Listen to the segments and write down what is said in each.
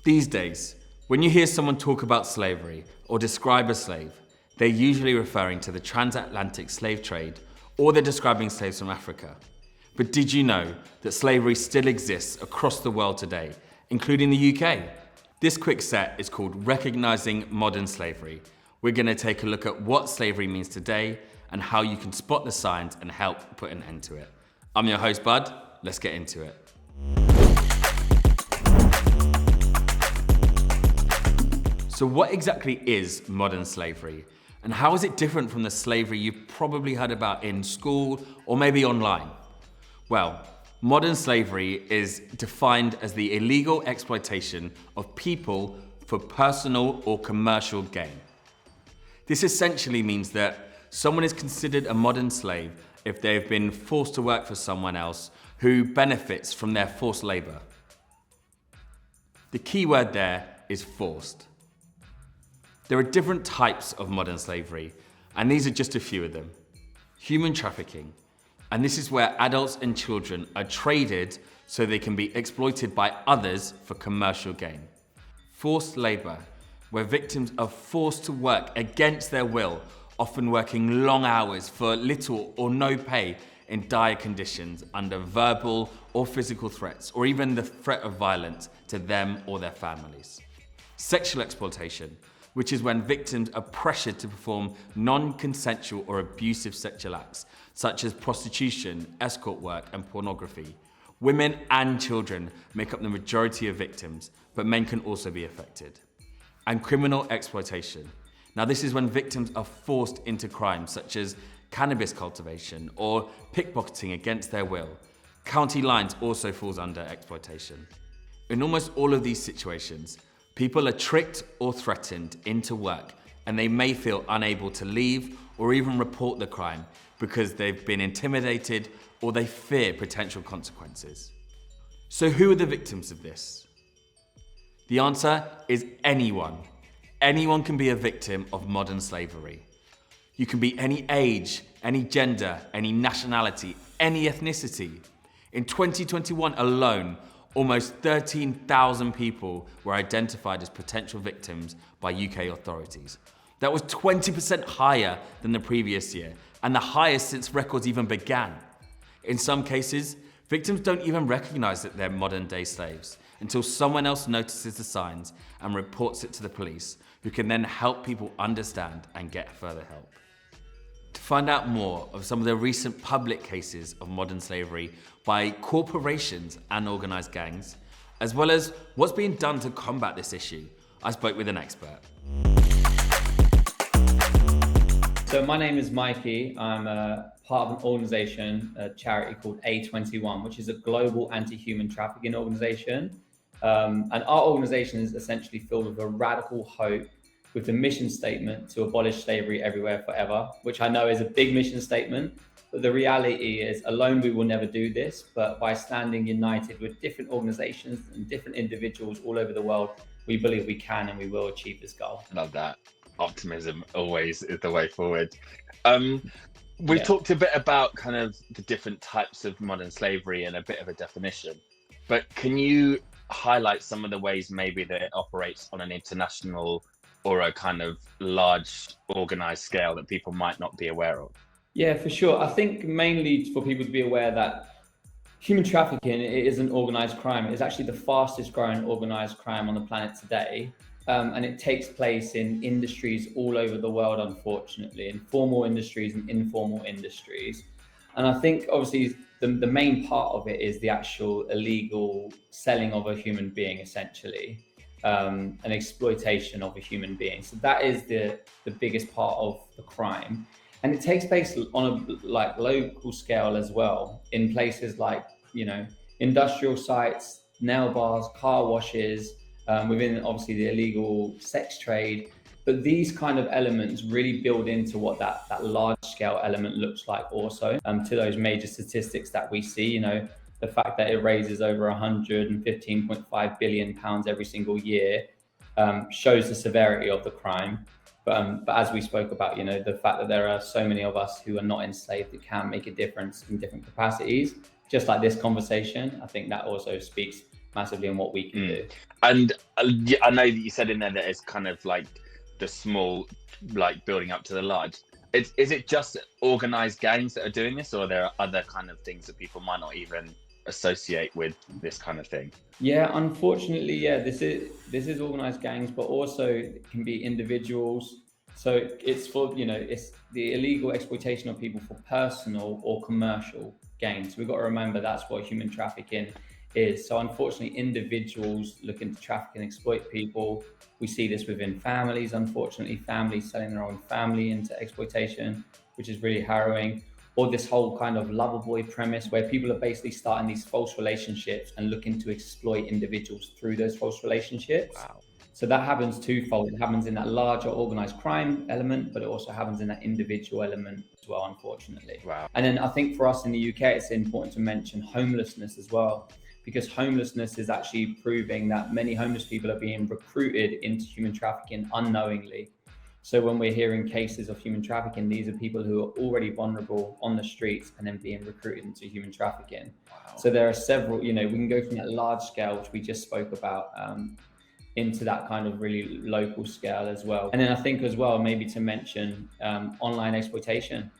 These days, when you hear someone talk about slavery or describe a slave, they're usually referring to the transatlantic slave trade, or they're describing slaves from Africa. But did you know that slavery still exists across the world today, including the UK? This quick set is called Recognizing Modern Slavery. We're going to take a look at what slavery means today and how you can spot the signs and help put an end to it. I'm your host, Bud. Let's get into it. So what exactly is modern slavery? And how is it different from the slavery you've probably heard about in school or maybe online? Well, modern slavery is defined as the illegal exploitation of people for personal or commercial gain. This essentially means that someone is considered a modern slave if they've been forced to work for someone else who benefits from their forced labor. The key word there is forced. There are different types of modern slavery, and these are just a few of them. Human trafficking, and this is where adults and children are traded so they can be exploited by others for commercial gain. Forced labor, where victims are forced to work against their will, often working long hours for little or no pay in dire conditions under verbal or physical threats, or even the threat of violence to them or their families. Sexual exploitation, which is when victims are pressured to perform non-consensual or abusive sexual acts, such as prostitution, escort work, and pornography. Women and children make up the majority of victims, but men can also be affected. And criminal exploitation. Now, this is when victims are forced into crimes such as cannabis cultivation or pickpocketing against their will. County lines also falls under exploitation. In almost all of these situations, people are tricked or threatened into work, and they may feel unable to leave or even report the crime because they've been intimidated or they fear potential consequences. So who are the victims of this? The answer is anyone. Anyone can be a victim of modern slavery. You can be any age, any gender, any nationality, any ethnicity. In 2021 alone, almost 13,000 people were identified as potential victims by UK authorities. That was 20% higher than the previous year, and the highest since records even began. In some cases, victims don't even recognize that they're modern-day slaves until someone else notices the signs and reports it to the police, who can then help people understand and get further help. To find out more of some of the recent public cases of modern slavery by corporations and organised gangs, as well as what's being done to combat this issue, I spoke with an expert. So my name is Mikey. I'm a part of an organisation, a charity called A21, which is a global anti-human trafficking organisation. And our organisation is essentially filled with a radical hope with the mission statement to abolish slavery everywhere forever, which I know is a big mission statement, but the reality is alone we will never do this, but by standing united with different organizations and different individuals all over the world, we believe we can and we will achieve this goal. Love that. Optimism always is the way forward. We've talked a bit about kind of the different types of modern slavery and a bit of a definition, but can you highlight some of the ways maybe that it operates on an international or a kind of large organized scale that people might not be aware of? Yeah, for sure. I think mainly for people to be aware that human trafficking is an organized crime. It's actually the fastest growing organized crime on the planet today. And it takes place in industries all over the world, unfortunately, in formal industries and informal industries. And I think obviously the main part of it is the actual illegal selling of a human being, essentially. An exploitation of a human being. So that is the biggest part of the crime. And it takes place on a local scale as well, in places like, industrial sites, nail bars, car washes, within obviously the illegal sex trade. But these kind of elements really build into what that large scale element looks like also, to those major statistics that we see, the fact that it raises over 115.5 billion pounds every single year shows the severity of the crime. But as we spoke about, the fact that there are so many of us who are not enslaved that can make a difference in different capacities, just like this conversation, I think that also speaks massively in what we can do. And yeah, I know that you said in there that it's kind of like the small, like building up to the large. Is it just organized gangs that are doing this, or are there other kind of things that people might not even associate with this kind of thing? Yeah, unfortunately, yeah, this is organized gangs, but also it can be individuals. So it's for, it's the illegal exploitation of people for personal or commercial gain. So we've got to remember that's what human trafficking is. So unfortunately, individuals looking to traffic and exploit people. We see this within families, unfortunately, families selling their own family into exploitation, which is really harrowing. Or this whole kind of lover boy premise where people are basically starting these false relationships and looking to exploit individuals through those false relationships. Wow. So that happens twofold. It happens in that larger organized crime element, but it also happens in that individual element as well, unfortunately. Wow. And then I think for us in the UK, it's important to mention homelessness as well, because homelessness is actually proving that many homeless people are being recruited into human trafficking unknowingly. So when we're hearing cases of human trafficking, these are people who are already vulnerable on the streets and then being recruited into human trafficking. Wow. So there are several, we can go from that large scale, which we just spoke about, into that kind of really local scale as well. And then I think as well, maybe to mention online exploitation.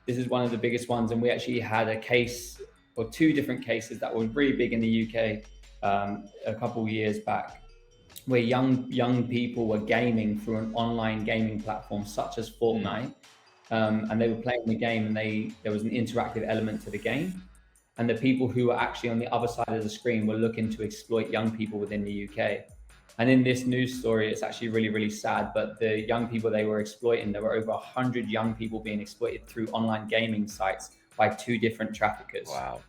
This is one of the biggest ones. And we actually had a case or two different cases that were really big in the UK a couple of years back, where young people were gaming through an online gaming platform such as Fortnite, and they were playing the game, and there was an interactive element to the game, and the people who were actually on the other side of the screen were looking to exploit young people within the UK. And in this news story, it's actually really, really sad, but the young people they were exploiting, there were over 100 young people being exploited through online gaming sites by two different traffickers. Wow.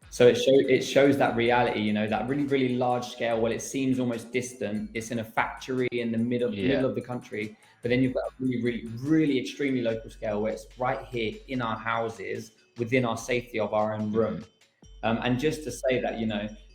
So it shows that reality, that really, really large scale. Well, it seems almost distant. It's in a factory in the middle of the country. But then you've got a really, really, really extremely local scale where it's right here in our houses, within our safety of our own room. And just to say that,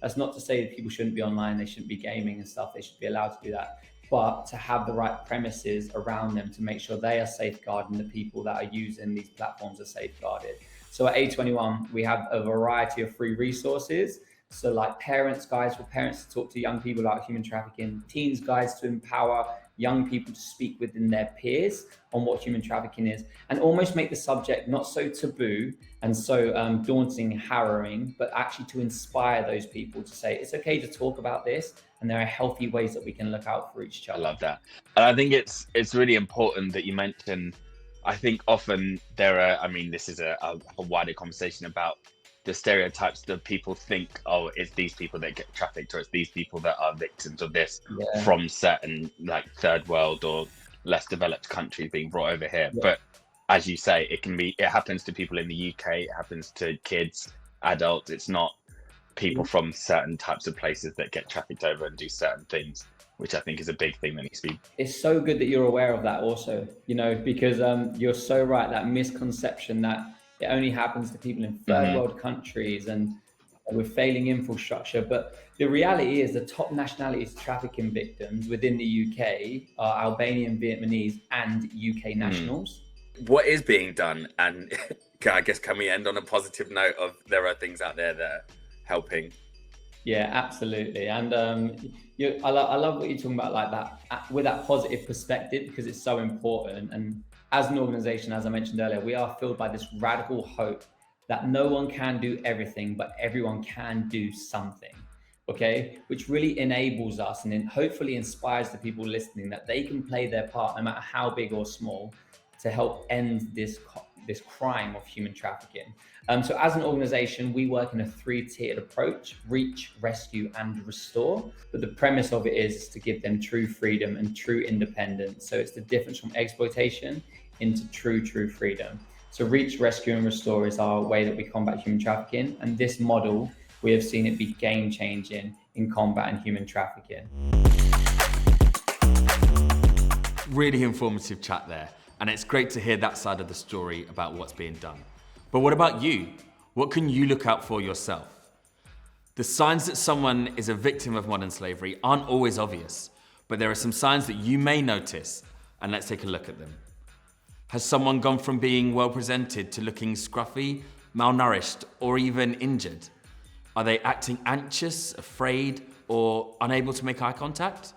that's not to say that people shouldn't be online, they shouldn't be gaming and stuff. They should be allowed to do that. But to have the right premises around them to make sure they are safeguarded and the people that are using these platforms are safeguarded. So at A21, we have a variety of free resources. So like parents guides for parents to talk to young people about human trafficking, teens guides to empower young people to speak within their peers on what human trafficking is, and almost make the subject not so taboo and so daunting, harrowing, but actually to inspire those people to say, it's okay to talk about this. And there are healthy ways that we can look out for each other. I love that. And I think it's really important that you mention, I think often there are, this is a wider conversation about the stereotypes that people think, oh, it's these people that get trafficked, or it's these people that are victims of this from certain like third world or less developed countries being brought over here. Yeah. But as you say, it happens to people in the UK, it happens to kids, adults. It's not people from certain types of places that get trafficked over and do certain things, which I think is a big thing that needs to be. It's so good that you're aware of that also, because you're so right, that misconception that it only happens to people in third world countries and with failing infrastructure. But the reality is the top nationalities trafficking victims within the UK are Albanian, Vietnamese, and UK nationals. What is being done? And I guess, can we end on a positive note of there are things out there that are helping? Yeah, absolutely. And I love what you're talking about, like that, with that positive perspective, because it's so important. And as an organization, as I mentioned earlier, we are filled by this radical hope that no one can do everything, but everyone can do something. Okay, which really enables us and hopefully inspires the people listening that they can play their part, no matter how big or small, to help end this crime of human trafficking. So as an organization, we work in a 3-tiered approach: reach, rescue, and restore. But the premise of it is to give them true freedom and true independence. So it's the difference from exploitation into true freedom. So reach, rescue, and restore is our way that we combat human trafficking. And this model, we have seen it be game-changing in combating human trafficking. Really informative chat there. And it's great to hear that side of the story about what's being done. But what about you? What can you look out for yourself? The signs that someone is a victim of modern slavery aren't always obvious, but there are some signs that you may notice, and let's take a look at them. Has someone gone from being well presented to looking scruffy, malnourished, or even injured? Are they acting anxious, afraid, or unable to make eye contact?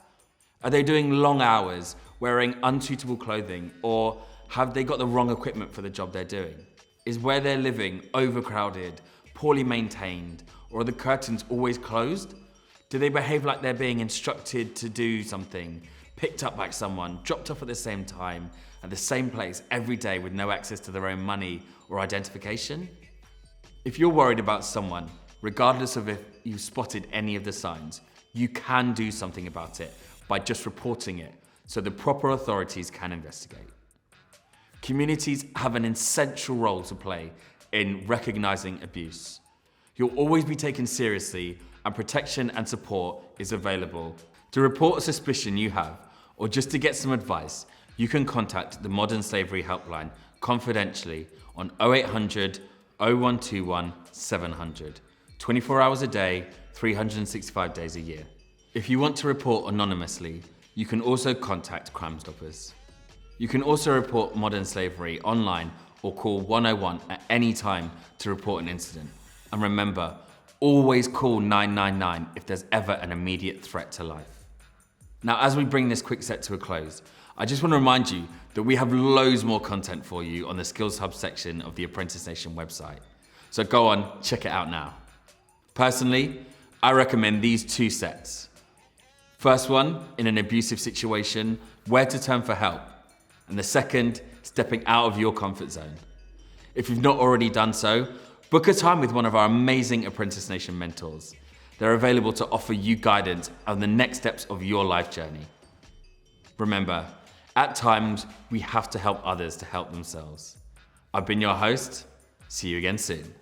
Are they doing long hours, wearing unsuitable clothing, or have they got the wrong equipment for the job they're doing? Is where they're living overcrowded, poorly maintained, or are the curtains always closed? Do they behave like they're being instructed to do something, picked up by someone, dropped off at the same time, at the same place every day with no access to their own money or identification? If you're worried about someone, regardless of if you've spotted any of the signs, you can do something about it by just reporting it so the proper authorities can investigate. Communities have an essential role to play in recognizing abuse. You'll always be taken seriously, and protection and support is available. To report a suspicion you have, or just to get some advice, you can contact the Modern Slavery Helpline confidentially on 0800 0121 700, 24 hours a day, 365 days a year. If you want to report anonymously, you can also contact Crime Stoppers. You can also report modern slavery online or call 101 at any time to report an incident. And remember, always call 999 if there's ever an immediate threat to life. Now, as we bring this quick set to a close, I just want to remind you that we have loads more content for you on the Skills Hub section of the Apprentice Nation website. So go on, check it out now. Personally, I recommend these 2 sets. First one, in an abusive situation, where to turn for help. And the second, stepping out of your comfort zone. If you've not already done so, book a time with one of our amazing Apprentice Nation mentors. They're available to offer you guidance on the next steps of your life journey. Remember, at times, we have to help others to help themselves. I've been your host. See you again soon.